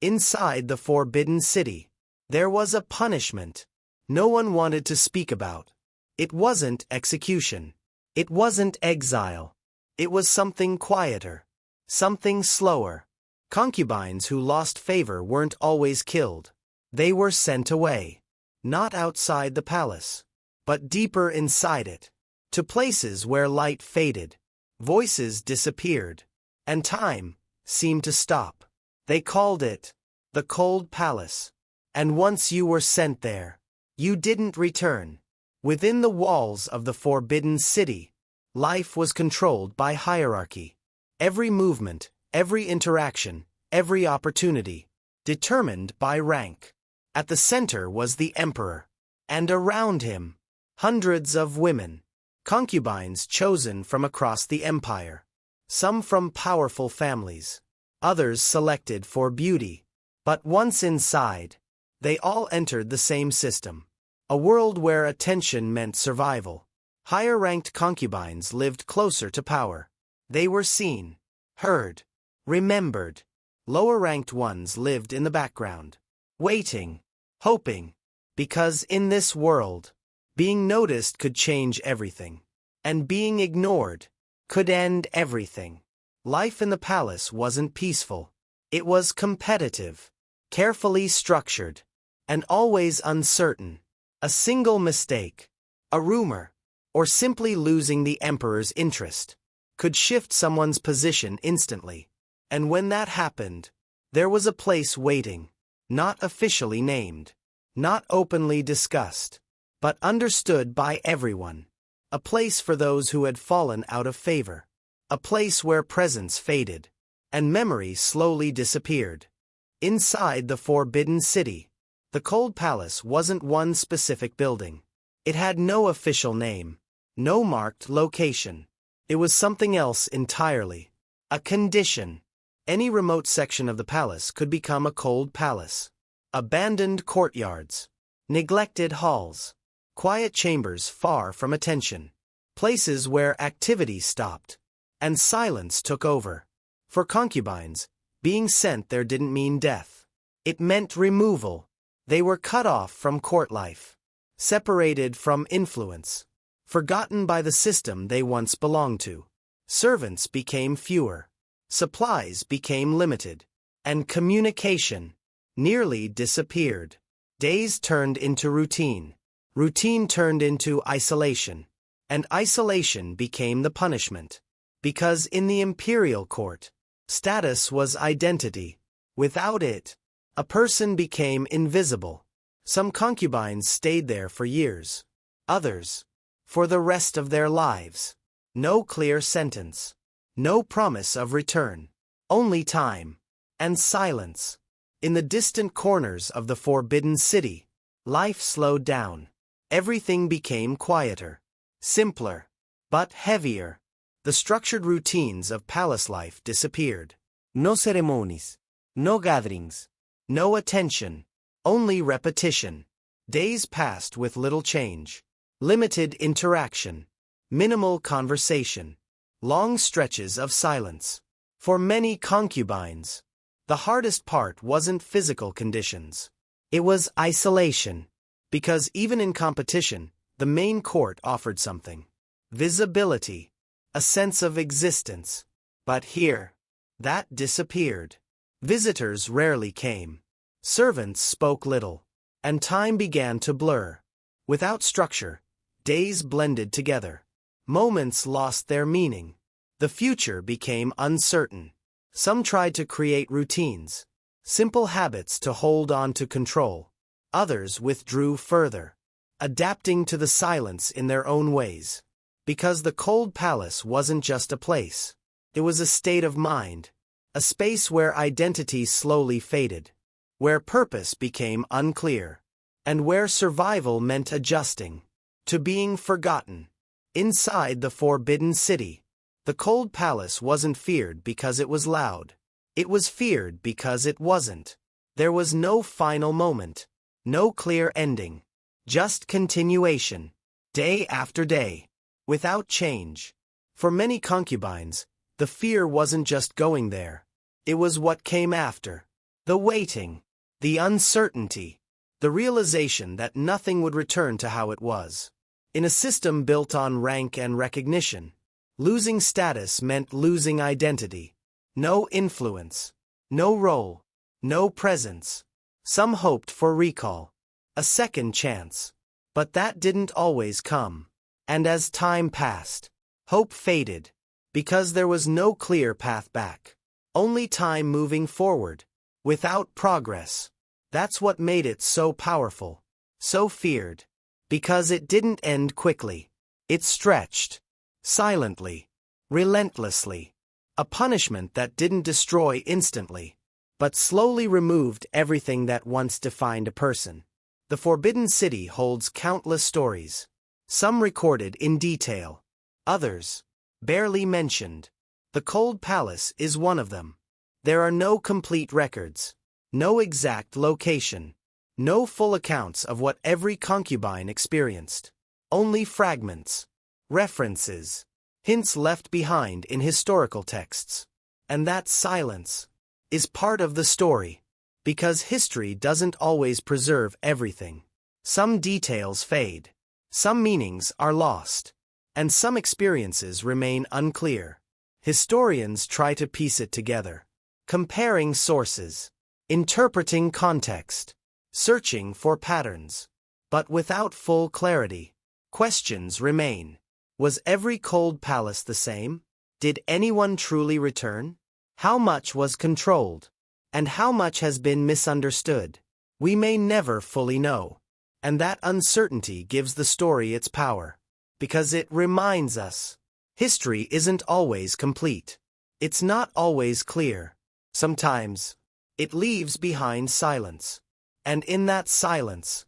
Inside the Forbidden City, there was a punishment no one wanted to speak about. It wasn't execution. It wasn't exile. It was something quieter. Something slower. Concubines who lost favor weren't always killed. They were sent away. Not outside the palace, but deeper inside it. To places where light faded, voices disappeared, and time seemed to stop. They called it the Cold Palace. And once you were sent there, you didn't return. Within the walls of the Forbidden City, life was controlled by hierarchy. Every movement, every interaction, every opportunity, determined by rank. At the center was the emperor, and around him, hundreds of women, concubines chosen from across the empire. Some from powerful families, others selected for beauty. But once inside, they all entered the same system. A world where attention meant survival. Higher-ranked concubines lived closer to power. They were seen, heard, remembered. Lower-ranked ones lived in the background, waiting, hoping. Because in this world, being noticed could change everything. And being ignored could end everything. Life in the palace wasn't peaceful. It was competitive, carefully structured, and always uncertain. A single mistake, a rumor, or simply losing the emperor's interest could shift someone's position instantly. And when that happened, there was a place waiting, not officially named, not openly discussed, but understood by everyone. A place for those who had fallen out of favor. A place where presence faded, and memory slowly disappeared. Inside the Forbidden City, the Cold Palace wasn't one specific building. It had no official name, no marked location. It was something else entirely. A condition. Any remote section of the palace could become a cold palace. Abandoned courtyards, neglected halls, quiet chambers far from attention. Places where activity stopped, and silence took over. For concubines, being sent there didn't mean death. It meant removal. They were cut off from court life, separated from influence, forgotten by the system they once belonged to. Servants became fewer, supplies became limited, and communication nearly disappeared. Days turned into routine. Routine turned into isolation, and isolation became the punishment. Because in the imperial court, status was identity. Without it, a person became invisible. Some concubines stayed there for years. Others, for the rest of their lives. No clear sentence. No promise of return. Only time. And silence. In the distant corners of the Forbidden City, life slowed down. Everything became quieter. Simpler. But heavier. The structured routines of palace life disappeared. No ceremonies. No gatherings. No attention. Only repetition. Days passed with little change. Limited interaction. Minimal conversation. Long stretches of silence. For many concubines, the hardest part wasn't physical conditions. It was isolation. Because even in competition, the main court offered something. Visibility. A sense of existence. But here, that disappeared. Visitors rarely came. Servants spoke little. And time began to blur. Without structure, days blended together. Moments lost their meaning. The future became uncertain. Some tried to create routines, simple habits to hold on to control. Others withdrew further, adapting to the silence in their own ways. Because the Cold Palace wasn't just a place. It was a state of mind. A space where identity slowly faded. Where purpose became unclear. And where survival meant adjusting to being forgotten. Inside the Forbidden City, the Cold Palace wasn't feared because it was loud. It was feared because it wasn't. There was no final moment. No clear ending. Just continuation. Day after day. Without change. For many concubines, the fear wasn't just going there. It was what came after. The waiting. The uncertainty. The realization that nothing would return to how it was. In a system built on rank and recognition, losing status meant losing identity. No influence. No role. No presence. Some hoped for recall. A second chance. But that didn't always come. And as time passed, hope faded. Because there was no clear path back. Only time moving forward. Without progress. That's what made it so powerful. So feared. Because it didn't end quickly. It stretched. Silently. Relentlessly. A punishment that didn't destroy instantly, but slowly removed everything that once defined a person. The Forbidden City holds countless stories. Some recorded in detail. Others barely mentioned. The Cold Palace is one of them. There are no complete records. No exact location. No full accounts of what every concubine experienced. Only fragments. References. Hints left behind in historical texts. And that silence is part of the story. Because history doesn't always preserve everything. Some details fade. Some meanings are lost. And some experiences remain unclear. Historians try to piece it together. Comparing sources. Interpreting context. Searching for patterns. But without full clarity, questions remain. Was every Cold Palace the same? Did anyone truly return? How much was controlled? And how much has been misunderstood? We may never fully know. And that uncertainty gives the story its power. Because it reminds us. History isn't always complete. It's not always clear. Sometimes, it leaves behind silence. And in that silence,